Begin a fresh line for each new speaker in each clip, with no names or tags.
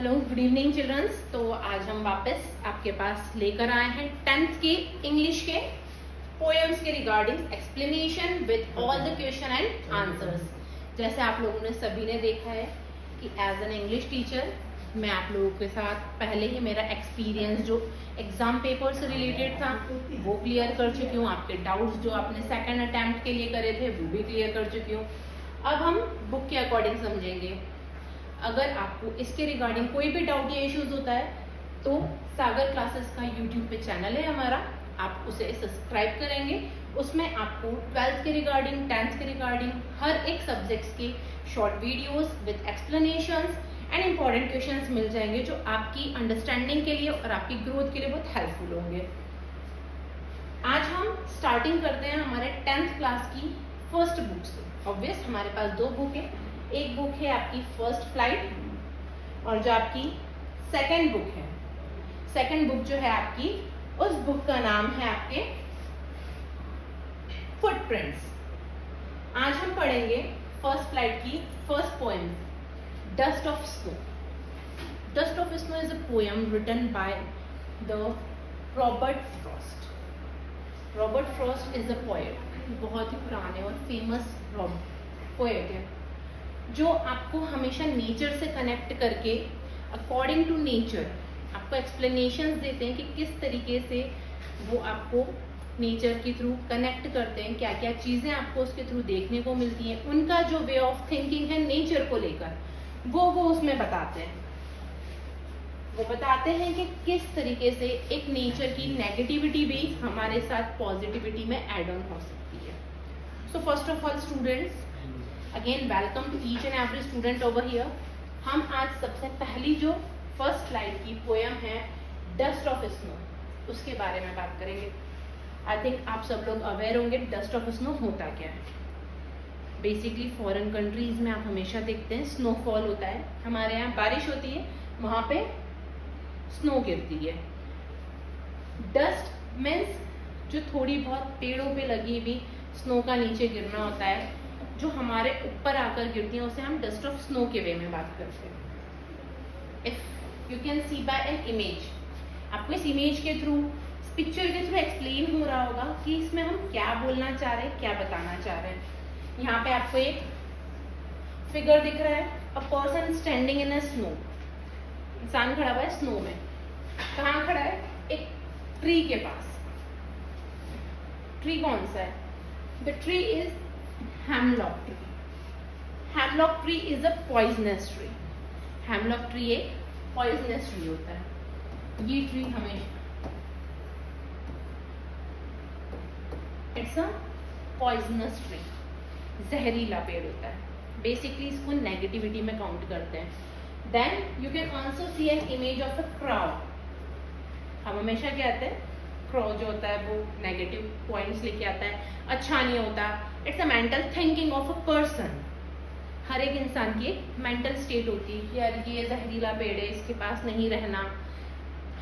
Hello, good evening children's. तो आज हम वापस आपके पास लेकर आए हैं 10th के इंग्लिश के पोएम्स के regarding explanation with all the question and answers. जैसे आप लोगों ने सभी ने देखा है कि एज एन इंग्लिश टीचर मैं आप लोगों के साथ पहले ही मेरा एक्सपीरियंस जो एग्जाम पेपर से रिलेटेड था वो क्लियर कर चुकी हूँ। आपके डाउट्स जो आपने सेकंड अटेम्प्ट के लिए करे थे वो भी क्लियर कर चुकी हूँ। अब हम बुक के अकॉर्डिंग समझेंगे। अगर आपको इसके रिगार्डिंग कोई भी डाउट या इश्यूज होता है तो सागर क्लासेस का यूट्यूब पे चैनल है हमारा, आप उसे सब्सक्राइब करेंगे। उसमें आपको 12th के रिगार्डिंग, 10th के रिगार्डिंग हर एक सब्जेक्ट्स के short videos with explanations and important questions मिल जाएंगे जो आपकी अंडरस्टैंडिंग के लिए और आपकी ग्रोथ के लिए बहुत हेल्पफुल होंगे। आज हम स्टार्टिंग करते हैं हमारे 10th क्लास की फर्स्ट बुक से। ऑब्वियस हमारे पास दो बुक है, एक बुक है आपकी फर्स्ट फ्लाइट और जो आपकी सेकंड बुक है। सेकंड बुक जो है आपकी, उस बुक का नाम है आपके फुटप्रिंट्स। आज हम पढ़ेंगे फर्स्ट फ्लाइट की first poem, dust of snow. Dust of snow is a poem written by the Robert Frost. Robert Frost is a poet, बहुत ही पुराने और फेमस पोएट है जो आपको हमेशा नेचर से कनेक्ट करके अकॉर्डिंग टू नेचर आपको एक्सप्लेनेशंस देते हैं कि किस तरीके से वो आपको नेचर के थ्रू कनेक्ट करते हैं, क्या क्या चीज़ें आपको उसके थ्रू देखने को मिलती हैं। उनका जो वे ऑफ थिंकिंग है नेचर को लेकर वो उसमें बताते हैं। वो बताते हैं कि किस तरीके से एक नेचर की नेगेटिविटी भी हमारे साथ पॉजिटिविटी में एड ऑन हो सकती है। So first of all students, again welcome to each and every student over here. हम आज सबसे पहली जो फर्स्ट स्लाइड की पोएम है डस्ट ऑफ स्नो, उसके बारे में बात करेंगे। आई थिंक आप सब लोग अवेयर होंगे डस्ट ऑफ स्नो होता क्या है। बेसिकली फॉरेन कंट्रीज में आप हमेशा देखते हैं स्नोफॉल होता है, हमारे यहाँ बारिश होती है, वहाँ पे स्नो गिरती है। डस्ट मीन्स जो थोड़ी बहुत पेड़ों पे लगी हुई स्नो का नीचे गिरना होता है, जो हमारे ऊपर आकर गिरती हैं, उसे हम डस्ट ऑफ स्नो के वे में बात करते हैं। If you can see by an image, आपको इस इमेज के थ्रू, इस पिक्चर के थ्रू एक्सप्लेन हो रहा होगा कि इसमें हम क्या बोलना चाह रहे हैं, क्या बताना चाह रहे हैं। यहाँ पे आपको एक फिगर दिख रहा है, a person standing in a snow. इंसान खड़ा हुआ है स्नो में। कहाँ खड़ा है? एक ट्री के पास। ट्री कौन सा है? The tree is hemlock tree. Hemlock tree is a poisonous tree. Hemlock tree एक पॉइजनस ट्री होता है। ये ट्री हमेशा इट्स अ पॉइजनस ट्री, जहरीला पेड़ होता है। बेसिकली इसको नेगेटिविटी में काउंट करते हैं। Then you can also see an image of a crow. हम हमेशा क्या कहते हैं, क्रो जो होता है वो नेगेटिव पॉइंट्स लेके आता है, अच्छा नहीं होता। It's a mental thinking of a person. हर एक इंसान की एक मेंटल स्टेट होती है, यार ये जहरीला पेड़ है, इसके पास नहीं रहना,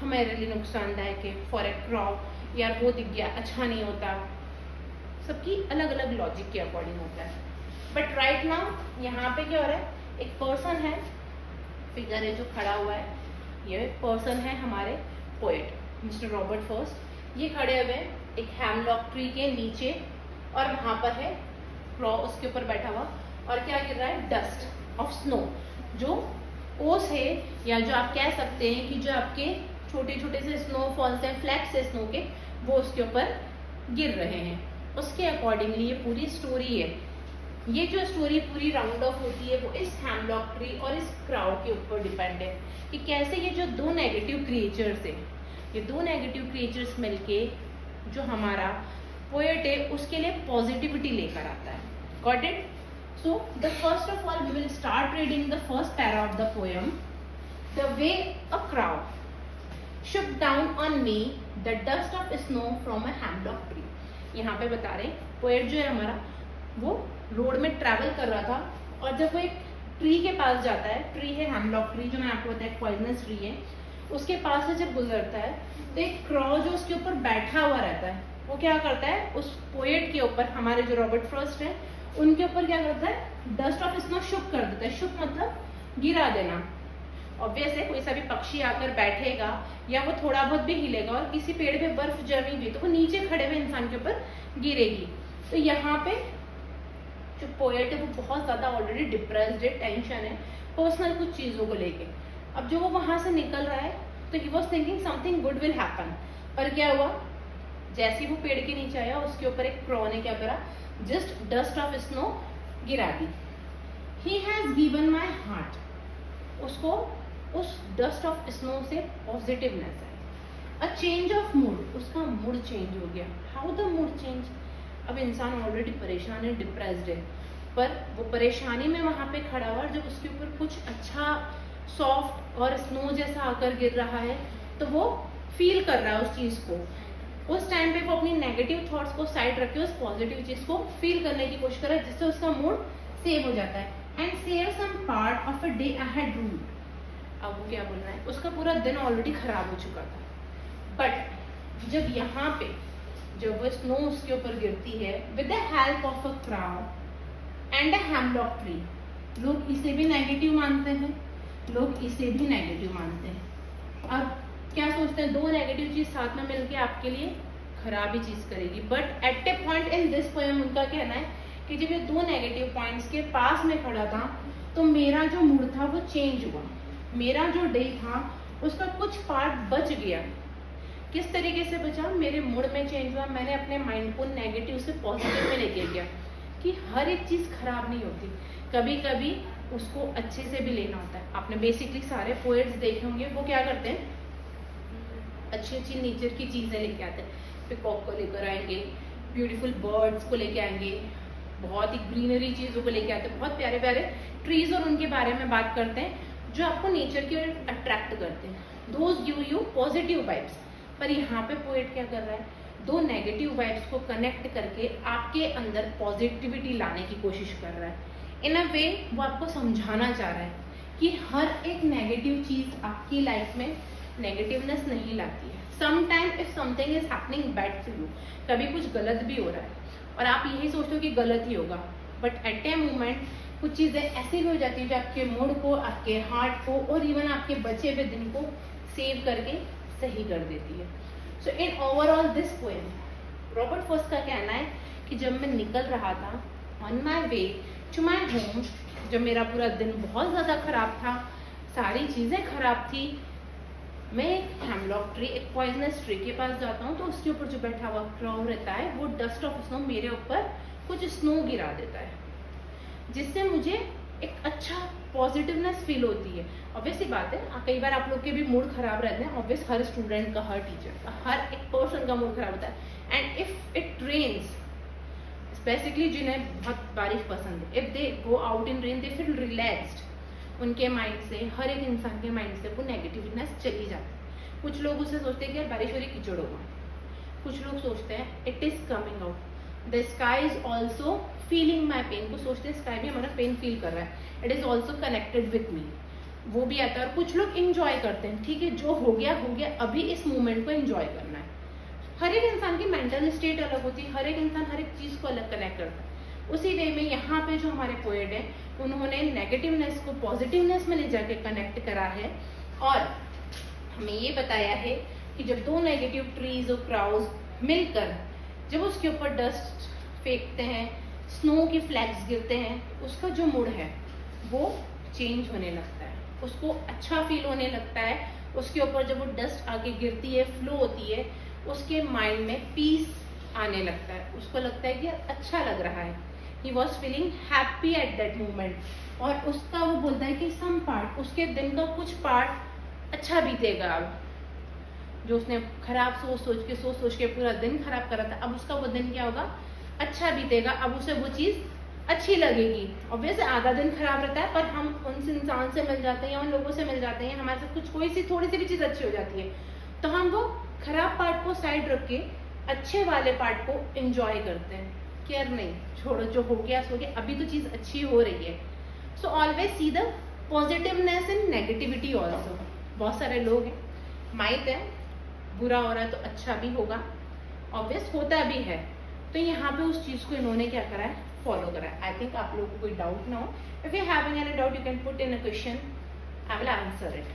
हमारे लिए नुकसानदायक है। फॉर ए क्राउ, यार वो दिख गया, अच्छा नहीं होता। सबकी अलग अलग लॉजिक के अकॉर्डिंग होता है। बट राइट नाउ यहाँ पे क्या हो रहा है, एक पर्सन है, फिगर है जो खड़ा हुआ है, ये पर्सन है हमारे पोएट मिस्टर रॉबर्ट फ्रॉस्ट। ये खड़े हुए एक हेमलॉक ट्री के नीचे और वहां पर है क्रो उसके ऊपर बैठा हुआ, और क्या गिर रहा है? Dust of snow. जो ओस है, या जो आप कह सकते हैं कि जो आपके छोटे छोटे से स्नोफॉल्स हैं, फ्लैक्स है स्नो के, वो उसके ऊपर गिर रहे हैं। उसके अकॉर्डिंगली ये पूरी स्टोरी है। ये जो स्टोरी पूरी राउंड ऑफ होती है वो इस हेमलॉक ट्री और इस क्राउड के ऊपर डिपेंड है कि कैसे ये जो दो नेगेटिव क्रिएचर्स है, ये दो नेगेटिव क्रिएचर्स मिलके जो हमारा पोएट है उसके लिए पॉजिटिविटी लेकर आता है। Got it? So the first of all we will start reading the first para of the poem. The way a crowd shook down on me the dust of snow from a hemlock tree। यहाँ पे बता रहे poet जो है हमारा, वो road में travel कर रहा था और जब वो एक ट्री के पास जाता है, ट्री है हेमलॉक ट्री जो मैं आपको बताया पॉइजनस ट्री है, उसके पास से जब गुजरता है तो एक क्रो जो उसके ऊपर बैठा हुआ रहता है, वो क्या करता है, उस पोएट के ऊपर, हमारे जो रॉबर्ट फ्रॉस्ट है उनके ऊपर क्या करता है, डस्ट ऑफ स्नो शुक कर देता है। शुक मतलब गिरा देना। ऑब्वियस है, कोई सा भी पक्षी आकर बैठेगा या वो थोड़ा बहुत भी हिलेगा और किसी पेड़ पे बर्फ जमी हुई तो वो नीचे खड़े हुए इंसान के ऊपर गिरेगी। तो यहाँ पे जो पोएट है वो बहुत ज्यादा ऑलरेडी डिप्रेस्ड है, टेंशन है पर्सनल कुछ चीजों को लेके। अब जो वो वहां से निकल रहा है तो he was thinking something good will happen, पर क्या हुआ, जैसे वो पेड़ के नीचे आया उसके ऊपर एक क्रॉ ने क्या करा, जस्ट डस्ट ऑफ स्नो गिरा दी। He has given my heart, उसको उस डस्ट ऑफ स्नो से पॉजिटिवनेस है। अ चेंज ऑफ मूड, उसका मूड चेंज हो गया। हाउ द मूड चेंज, अब इंसान ऑलरेडी परेशान है, डिप्रेस्ड है, पर वो परेशानी में वहां पे खड़ा हुआ, जब उसके ऊपर कुछ अच्छा सॉफ्ट और स्नो जैसा आकर गिर रहा है तो वो फील कर रहा है उस चीज को। उस टाइम पे वो अपनी नेगेटिव थॉट्स को साइड रख के उस पॉजिटिव चीज को फील करने की कोशिश कर रहा है, जिससे उसका मूड सेव हो जाता है। And share some part of a day I had ruled, अब वो क्या बोल रहा है, उसका पूरा दिन ऑलरेडी खराब हो चुका था, बट जब यहाँ पे जब वो स्नो उसके ऊपर गिरती है with the help of a crowd and a hemlock tree, लोग इसे भी नेगेटिव मानते हैं, लोग इसे भी नेगेटिव मानते हैं। अब क्या सोचते हैं, दो नेगेटिव चीज साथ में मिलके आपके लिए खराब ही चीज करेगी, but at A point in this poem उनका कहना है कि जब ये दो नेगेटिव पॉइंट्स के पास में खड़ा था तो मेरा जो मूड था वो चेंज हुआ, मेरा जो डे था उसका कुछ पार्ट बच गया। किस तरीके से बचा, मेरे मूड में चेंज हुआ, मैंने अपने माइंड को नेगेटिव से पॉजिटिव में लेके गया कि हर एक चीज खराब नहीं होती, कभी कभी उसको अच्छे से भी लेना होता है। आपने बेसिकली सारे पोएट्स देखे होंगे, वो क्या करते हैं, अच्छी अच्छी नेचर की चीजें लेके आते हैं, पिकॉक को लेकर आएंगे, ब्यूटीफुल बर्ड्स को लेके आएंगे, बहुत ही ग्रीनरी चीजों को लेके आते हैं, बहुत प्यारे प्यारे ट्रीज और उनके बारे में बात करते हैं जो आपको नेचर की ओर अट्रैक्ट करते हैं, those give you positive vibes. पर यहाँ पे पोएट क्या कर रहा है, दो नेगेटिव वाइब्स को कनेक्ट करके आपके अंदर पॉजिटिविटी लाने की कोशिश कर रहा है। इन अ वे वो आपको समझाना चाह रहा है कि हर एक नेगेटिव चीज आपकी लाइफ में नेगेटिवनेस नहीं लाती है। Sometime if something is happening bad to you, कभी कुछ गलत भी हो रहा है और आप यही सोचते हो कि गलत ही होगा, बट एट ए मोमेंट कुछ चीजें ऐसी भी हो जाती है जो आपके मूड को, आपके हार्ट को और इवन आपके बचे हुए दिन को सेव करके सही कर देती है। So in overall this poem, Robert Frost का कहना है कि जब मैं निकल रहा था on my way to my home, जब मेरा पूरा दिन बहुत ज्यादा खराब था, सारी चीजें खराब थी, मैं एक हेमलॉक ट्री, एक पॉइजनस ट्री के पास जाता हूँ तो उसके ऊपर जो बैठा हुआ क्राउ रहता है वो डस्ट ऑफ स्नो मेरे ऊपर कुछ स्नो गिरा देता है, जिससे मुझे एक अच्छा पॉजिटिवनेस फील होती है। ऑब्वियसली बात है, कई बार आप लोग के भी मूड खराब रहते हैं, ऑब्वियस हर स्टूडेंट का, हर टीचर का, हर एक पर्सन का मूड खराब होता है। And if it rains, specifically जिन्हें बहुत बारिश पसंद है, if they go out in rain they feel relaxed, उनके माइंड से, हर एक इंसान के माइंड से वो नेगेटिवनेस चली जाती है। कुछ लोग उसे सोचते हैं कि यार बारिश हो रही, कीचड़ होगा, कुछ लोग सोचते हैं it is coming out, the sky is also feeling my pain, को सोचते हैं स्काई भी हमारा पेन फील कर रहा है, it is also connected with me, वो भी आता है। और कुछ लोग इंजॉय करते हैं, ठीक है जो हो गया, अभी इस मोमेंट को इंजॉय करना है। हर एक इंसान की मेंटल स्टेट अलग होती है, हर एक इंसान हर एक चीज को अलग कनेक्ट करता है। उसी वे में यहाँ पे जो हमारे पोएट हैं उन्होंने नेगेटिवनेस को पॉजिटिवनेस में ले जाके कनेक्ट करा है और हमें ये बताया है कि जब दो नेगेटिव ट्रीज और क्राउज मिलकर जब उसके ऊपर डस्ट फेंकते हैं, स्नो की फ्लैक्स गिरते हैं, उसका जो मूड है वो चेंज होने लगता है, उसको अच्छा फील होने लगता है। उसके ऊपर जब वो डस्ट आके गिरती है, फ्लो होती है, उसके माइंड में पीस आने लगता है, उसको लगता है कि अच्छा लग रहा है, he was feeling happy at that moment। और उसका वो बोलता है कि some part, उसके दिन का कुछ पार्ट अच्छा बीतेगा। अब जो उसने खराब सोच के पूरा दिन खराब करा था, अब उसका वो दिन क्या होगा, अच्छा बीतेगा, अब उसे वो चीज अच्छी लगेगी। ऑब्वियसली आधा दिन खराब रहता है, पर हम उन इंसान से मिल जाते हैं या उन लोगों से मिल जाते हैं, हमारे साथ कुछ कोई सी थोड़ी सी भी चीज अच्छी हो जाती है, तो हम वो खराब पार्ट को साइड रख के अच्छे वाले पार्ट को एंजॉय करते हैं कि यार नहीं छोड़ो, जो हो गया सो गया, अभी तो चीज अच्छी हो रही है। So always see the positiveness in negativity also. बहुत सारे लोग हैं, माइट है बुरा हो रहा है तो अच्छा भी होगा, ऑब्वियस होता भी है, तो यहाँ पे उस चीज को इन्होंने क्या करा है, फॉलो करा है। आई थिंक आप लोगों को कोई डाउट ना हो, if you having any doubt you can put in a question, I will answer it.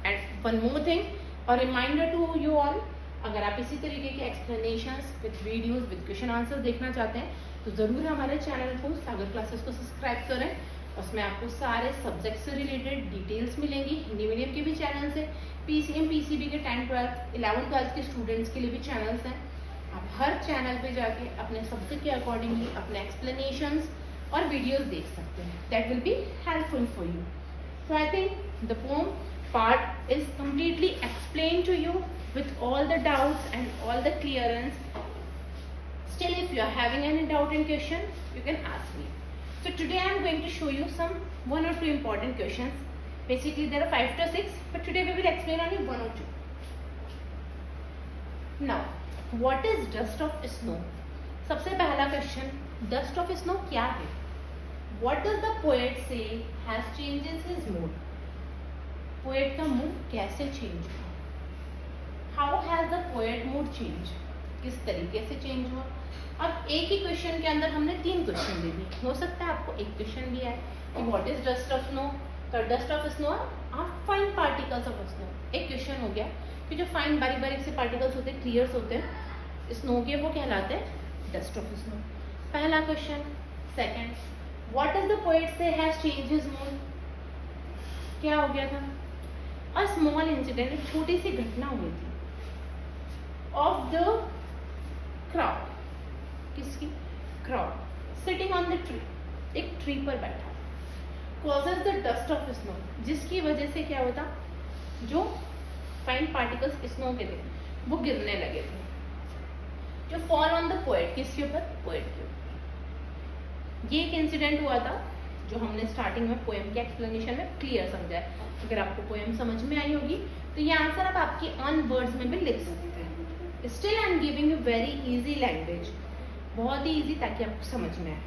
And one more thing, a reminder to you all, अगर आप इसी तरीके के explanations with videos with question answer देखना चाहते हैं तो ज़रूर हमारे चैनल को सागर क्लासेस को सब्सक्राइब करें। उसमें आपको सारे सब्जेक्ट से रिलेटेड डिटेल्स मिलेंगी। हिंदी मीडियम के भी चैनल्स हैं, PCM PCB के 10th 12th 11th 12th के स्टूडेंट्स के लिए भी चैनल्स हैं। आप हर चैनल पे जाके अपने सब्जेक्ट के अकॉर्डिंगली अपने एक्सप्लेनेशंस और वीडियोस देख सकते हैं। That will be helpful for you. So I think the pome part is completely explained to you with all the doubts and all the clearance. Still, if you are having any doubt in question, you can ask me. So today I am going to show you some 1 or 2 important questions. Basically there are 5 to 6, but today we will explain only 1 or 2. Now, what is dust of snow? सबसे पहला question, dust of snow क्या है? What does the poet say has changes his mood? Poet का mood कैसे change हुआ? How has the poet mood change? किस तरीके से चेंज हुआ? अब एक ही क्वेश्चन के अंदर हमने 3 क्वेश्चन दे दिए। हो सकता है आपको एक क्वेश्चन भी आए कि what is dust of snow. तो dust of snow are fine particles of snow. एक क्वेश्चन हो गया कि जो फाइन बारीक बारीक से पार्टिकल्स होते हैं, क्लियर्स होते हैं स्नो के, वो कहलाते हैं डस्ट ऑफ स्नो। पहला question. Second, what is the poet से हैज चेंज हिज मूड? क्या हो गया था? A small incident, एक छोटी सी घटना हुई थी of the crowd। किसकी? crowd sitting on the tree, एक ट्री पर बैठा, causes the dust of snow, जिसकी वजह से क्या होता, जो फाइन पार्टिकल्स स्नो के थे वो गिरने लगे थे, जो fall on the poet, किसके ऊपर? पोएट के ऊपर। ये एक इंसिडेंट हुआ था जो हमने स्टार्टिंग में पोएम के एक्सप्लेनेशन में क्लियर समझा है। अगर आपको पोएम समझ में आई होगी तो ये आंसर आप आपकी ऑन वर्ड्स में भी लिख सकते हैं। Still I am giving you very easy language, बहुत ही इजी, ताकि आपको समझ में आए।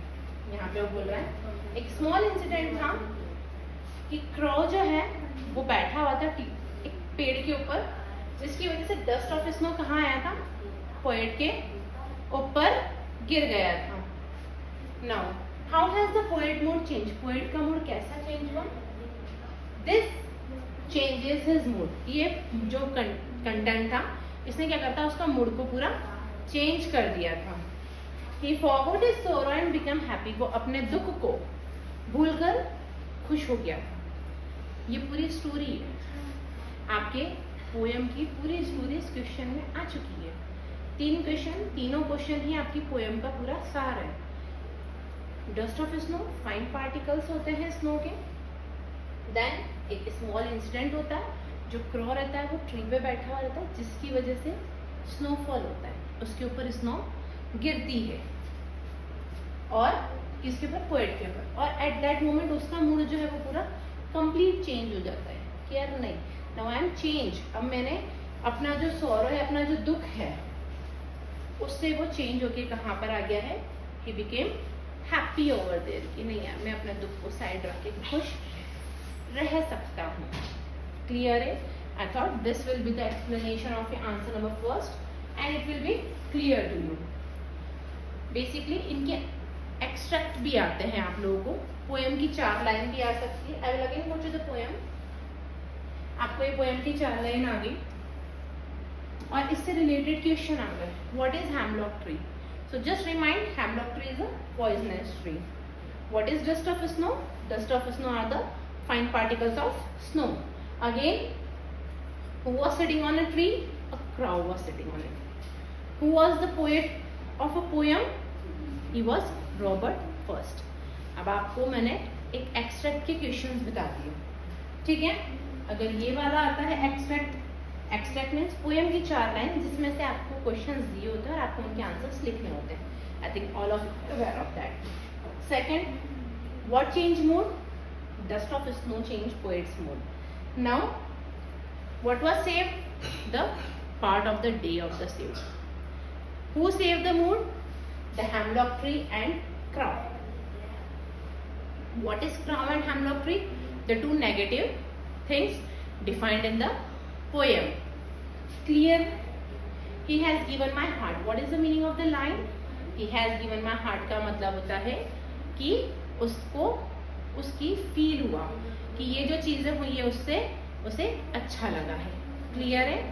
यहाँ पे वो बोल रहा है एक स्मॉल इंसिडेंट था कि क्रो जो है वो बैठा हुआ था एक पेड़ के ऊपर, जिसकी वजह से डस्ट ऑफ स्नो कहाँ आया था? पोएट के ऊपर गिर गया था। Now how has the poet mood change? Poet का मूड कैसा चेंज हुआ? This changes his mood. ये जो कंटेंट था इसने क्या करता, उसका मूड को पूरा चेंज कर दिया था। ही forgot his sorrow and become happy. वो अपने दुख को भूलकर खुश हो गया था। ये पूरी स्टोरी है, आपके पोएम की पूरी स्टोरी इस क्वेश्चन में आ चुकी है। 3 क्वेश्चन, तीनों क्वेश्चन ही आपकी पोएम का पूरा सार है। Dust of snow, fine particles होते हैं स्नो के। देन एक स्मॉल इंसिडेंट होता है, जो क्रो रहता है वो ट्री पे बैठा हुआ रहता है, जिसकी वजह से स्नोफॉल होता है, उसके ऊपर स्नो गिरती है, और किसके ऊपर? पोएट के ऊपर। और एट दैट मोमेंट उसका मूड जो है वो पूरा कंप्लीट चेंज हो जाता है कि यार नहीं, नाउ आई एम चेंज। अब मैंने अपना जो सॉरो है, अपना जो दुख है, उससे वो चेंज होके कहाँ पर आ गया है? He became happy over there, कि नहीं यार मैं अपने दुख को साइड रख के खुश रह सकता हूँ। क्लियर है? I thought this will be the explanation of your answer number first and it will be clear to you. Basically इनके एक्सट्रैक्ट भी आते हैं आप लोगों को, पोएम की 4 लाइन भी आ सकती है। I will again go to the poem. आपको ये पोएम की 4 लाइन आ गई और इससे रिलेटेड क्वेश्चन आ गए। What is hemlock tree? So just remind, hemlock tree is a poisonous tree. What is dust of snow? Dust of snow are the fine particles of snow. Again, who was sitting on a tree? A crow was sitting on it. Who was the poet of a poem? He was Robert Frost. अब आपको मैंने एक extract के questions बता दिए, ठीक है? अगर ये वाला आता है एक्सट्रैक्ट, एक्सट्रैक्ट मीन्स पोएम की 4 लाइन जिसमें से आपको क्वेश्चंस दिए होते हैं और आपको उनके आंसर्स लिखने होते हैं। I think all of you aware of that. Second, what change mood? Dust of snow change poets mood. Now what was saved? The part of the day of the save. Who saved the mood? The hemlock tree and crow. What is crow and hemlock tree? The 2 negative things defined in the poem. Clear? He has given my heart. What is the meaning of the line? He has given my heart का मतलब होता है कि उसको उसकी feel हुआ, कि ये जो चीजें हुई है उससे उसे अच्छा लगा है। क्लियर है?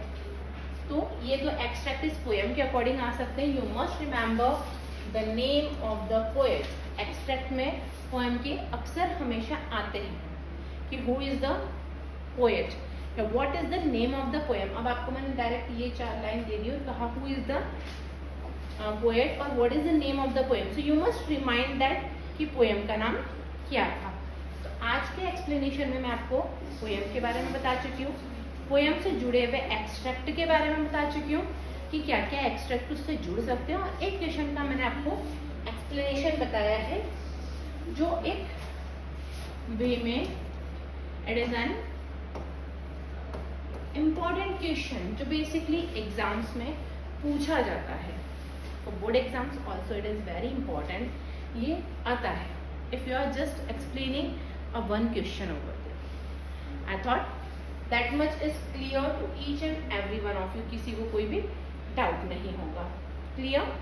तो ये जो एक्सट्रैक्ट इस पोएम के अकॉर्डिंग आ सकते हैं। You must remember the name of the poet. Extract में पोएम के अक्सर हमेशा आते हैं कि हु इज द पोएट या what is the name of the poem. अब आपको मैंने डायरेक्ट ये 4 लाइन दे दी और कहा हु इज द पोएट और what is the name of the poem. So you must remind that कि पोएम का नाम क्या था। तो आज के एक्सप्लेनेशन में मैं आपको पोएम के बारे में बता चुकी हूँ, पोएम से जुड़े हुए एक्सट्रैक्ट के बारे में बता चुकी हूँ कि क्या क्या एक्सट्रैक्ट उससे जुड़ सकते हैं, और एक क्वेश्चन का मैंने आपको एक्सप्लेनेशन बताया है जो एक वे में it is an important question जो बेसिकली एग्जाम्स में पूछा जाता है। For board exams also it is very important, ये आता है if you are just explaining a one question over there. I thought that much is clear to each and every one of you, किसी को कोई भी doubt नहीं होगा। Clear?